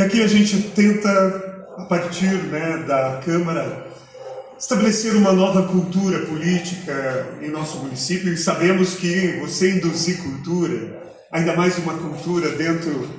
Aqui a gente tenta, a partir da Câmara, estabelecer uma nova cultura política em nosso município, e sabemos que você induzir cultura, ainda mais uma cultura dentro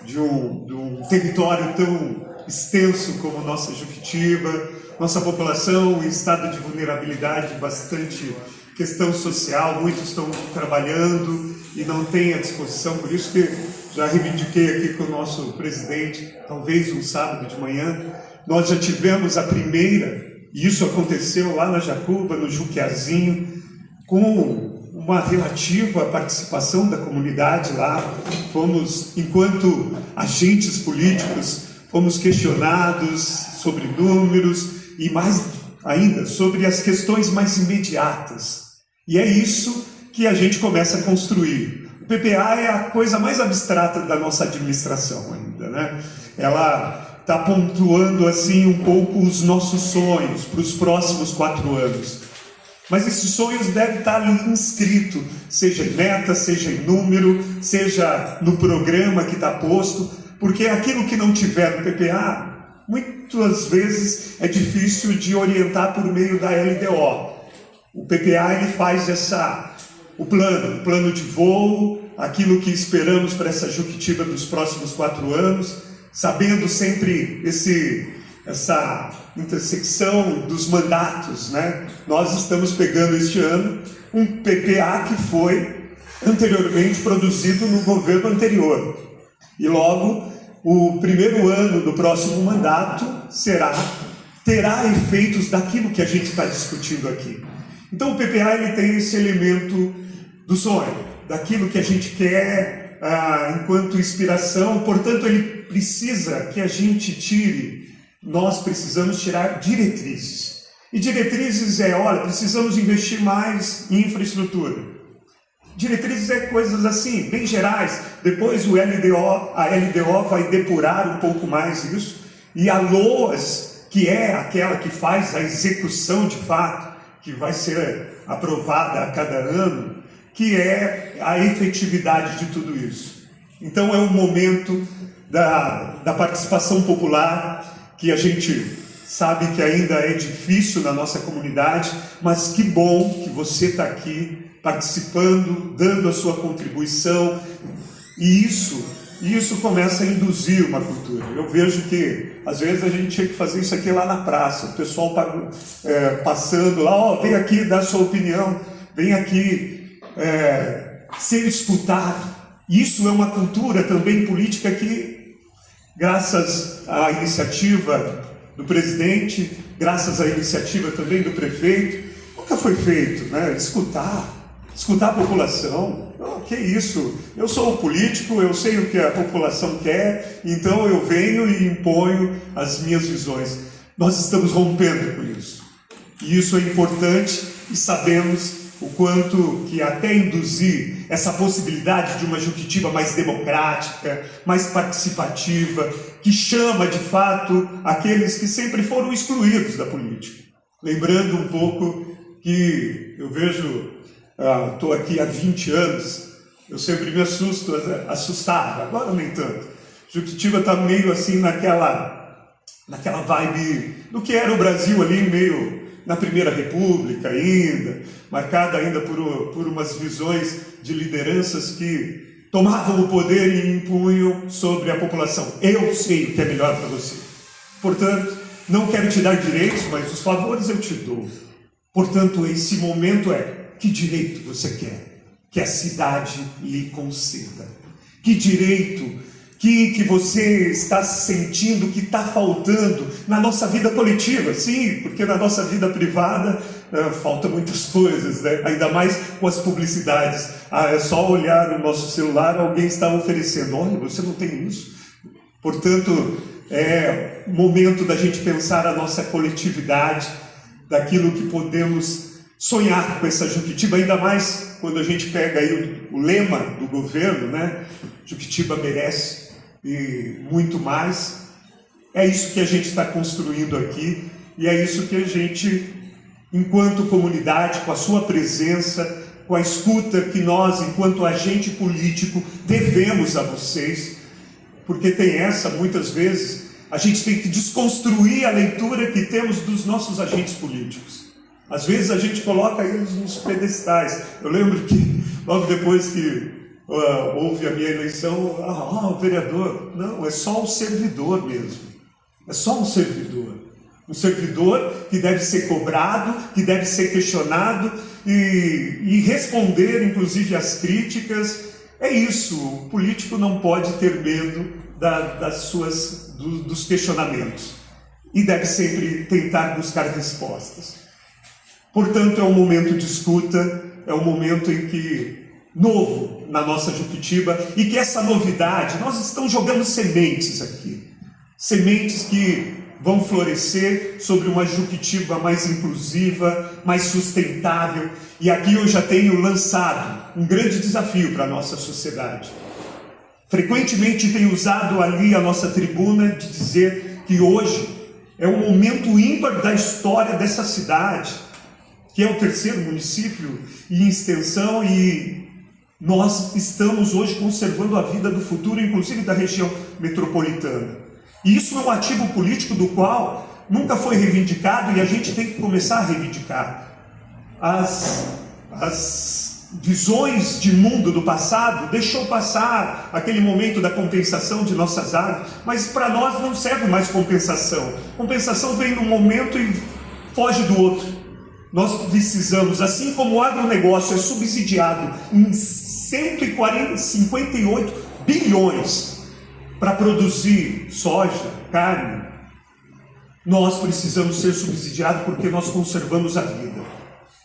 de um território tão extenso como nossa Juquitiba, nossa população em estado de vulnerabilidade, bastante questão social, muitos estão trabalhando e não têm à disposição, por isso que já reivindiquei aqui com o nosso presidente, talvez um sábado de manhã, nós já tivemos a primeira, e isso aconteceu lá na Jacuba, no Juquiazinho, com uma relativa participação da comunidade lá. Fomos, enquanto agentes políticos, fomos questionados sobre números e mais ainda sobre as questões mais imediatas. E é isso que a gente começa a construir. O PPA é a coisa mais abstrata da nossa administração ainda, né? Ela está pontuando assim um pouco os nossos sonhos para os próximos 4 anos. Mas esses sonhos devem estar ali inscritos, seja em meta, seja em número, seja no programa que está posto, porque aquilo que não tiver no PPA, muitas vezes é difícil de orientar por meio da LDO. O PPA ele faz o plano de voo, aquilo que esperamos para essa Juquitiba dos próximos 4 anos, sabendo sempre essa intersecção dos mandatos, né? Nós estamos pegando este ano um PPA que foi anteriormente produzido no governo anterior. E logo, o primeiro ano do próximo mandato terá efeitos daquilo que a gente está discutindo aqui. Então o PPA ele tem esse elemento do sonho, daquilo que a gente quer enquanto inspiração, portanto ele precisa que a gente nós precisamos tirar diretrizes. E diretrizes olha, precisamos investir mais em infraestrutura. Diretrizes é coisas assim, bem gerais. Depois a LDO vai depurar um pouco mais isso. E a LOAS, que é aquela que faz a execução de fato, que vai ser aprovada a cada ano, que é a efetividade de tudo isso. Então é um momento da participação popular, que a gente sabe que ainda é difícil na nossa comunidade, mas que bom que você está aqui participando, dando a sua contribuição, e isso começa a induzir uma cultura. Eu vejo que às vezes a gente tinha que fazer isso aqui lá na praça, o pessoal passando lá, vem aqui dar sua opinião, vem aqui ser escutado. Isso é uma cultura também política que, graças à iniciativa do presidente, graças à iniciativa também do prefeito, nunca foi feito, né? Escutar a população. Que isso? Eu sou um político, eu sei o que a população quer, então eu venho e imponho as minhas visões. Nós estamos rompendo com isso. E isso é importante e sabemos o quanto que até induzir essa possibilidade de uma Juquitiba mais democrática, mais participativa, que chama de fato aqueles que sempre foram excluídos da política. Lembrando um pouco que eu vejo, estou aqui há 20 anos, eu sempre me assustava, agora nem tanto. Juquitiba está meio assim naquela vibe do que era o Brasil ali, meio na Primeira República ainda, marcada ainda por umas visões de lideranças que tomavam o poder e impunham sobre a população. Eu sei o que é melhor para você. Portanto, não quero te dar direitos, mas os favores eu te dou. Portanto, esse momento que direito você quer que a cidade lhe conceda? Que direito que você está sentindo que está faltando na nossa vida coletiva? Sim, porque na nossa vida privada faltam muitas coisas, né? Ainda mais com as publicidades. É só olhar no nosso celular, alguém está oferecendo. Olha, você não tem isso. Portanto, é momento da gente pensar a nossa coletividade, daquilo que podemos sonhar com essa Juquitiba, ainda mais quando a gente pega aí o lema do governo, né? Juquitiba merece e muito mais. É isso que a gente está construindo aqui, e é isso que a gente, enquanto comunidade, com a sua presença, com a escuta que nós, enquanto agente político, devemos a vocês, porque tem essa, muitas vezes, a gente tem que desconstruir a leitura que temos dos nossos agentes políticos. Às vezes a gente coloca eles nos pedestais. Eu lembro que, logo depois que houve a minha eleição, o vereador, não, é só um servidor mesmo. É só um servidor. Um servidor que deve ser cobrado, que deve ser questionado e responder, inclusive, às críticas. É isso, o político não pode ter medo dos questionamentos e deve sempre tentar buscar respostas. Portanto, é um momento de escuta, é um momento em que, novo na nossa Juquitiba, e que essa novidade, nós estamos jogando sementes aqui, sementes que vão florescer sobre uma Juquitiba mais inclusiva, mais sustentável. E aqui eu já tenho lançado um grande desafio para a nossa sociedade. Frequentemente tenho usado ali a nossa tribuna de dizer que hoje é um momento ímpar da história dessa cidade, que é o 3º município em extensão, e nós estamos hoje conservando a vida do futuro, inclusive da região metropolitana. E isso é um ativo político do qual nunca foi reivindicado, e a gente tem que começar a reivindicar. As visões de mundo do passado deixou passar aquele momento da compensação de nossas áreas, mas para nós não serve mais compensação. Compensação vem num momento e foge do outro. Nós precisamos, assim como o agronegócio é subsidiado em 158 bilhões para produzir soja, carne, nós precisamos ser subsidiados porque nós conservamos a vida.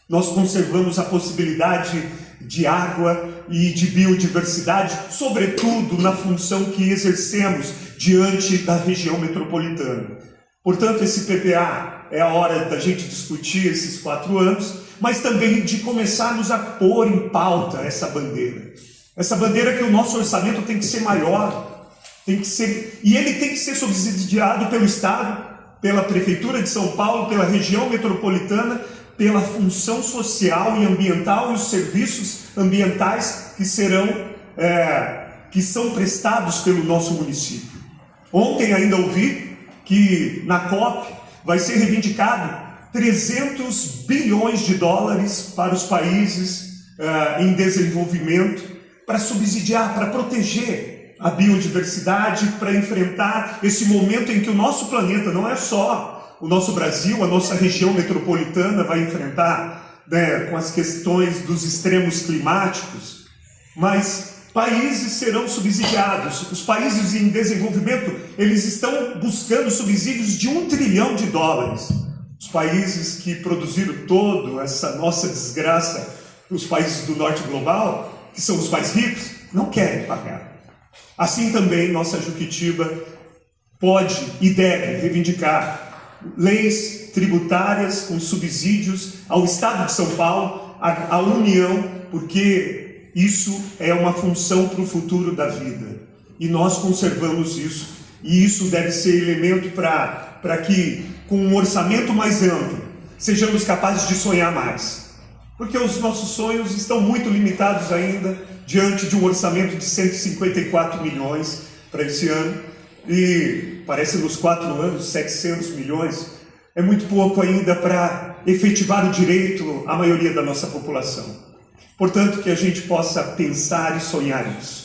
Nós conservamos a possibilidade de água e de biodiversidade, sobretudo na função que exercemos diante da região metropolitana. Portanto, esse PPA é a hora da gente discutir esses 4 anos, mas também de começarmos a pôr em pauta essa bandeira. Essa bandeira que o nosso orçamento tem que ser maior, e ele tem que ser subsidiado pelo Estado, pela Prefeitura de São Paulo, pela região metropolitana, pela função social e ambiental e os serviços ambientais que são prestados pelo nosso município. Ontem ainda ouvi que na COP vai ser reivindicado 300 bilhões de dólares para os países em desenvolvimento, para subsidiar, para proteger a biodiversidade, para enfrentar esse momento em que o nosso planeta, não é só o nosso Brasil, a nossa região metropolitana vai enfrentar, com as questões dos extremos climáticos, mas países serão subsidiados. Os países em desenvolvimento, eles estão buscando subsídios de $1 trilhão. Os países que produziram toda essa nossa desgraça, os países do norte global, que são os mais ricos, não querem pagar. Assim também nossa Juquitiba pode e deve reivindicar leis tributárias com subsídios ao Estado de São Paulo, à União, porque isso é uma função para o futuro da vida. E nós conservamos isso. E isso deve ser elemento para que, com um orçamento mais amplo, sejamos capazes de sonhar mais. Porque os nossos sonhos estão muito limitados ainda, diante de um orçamento de 154 milhões para esse ano. E parece nos 4 anos, 700 milhões. É muito pouco ainda para efetivar o direito à maioria da nossa população. Portanto, que a gente possa pensar e sonhar isso.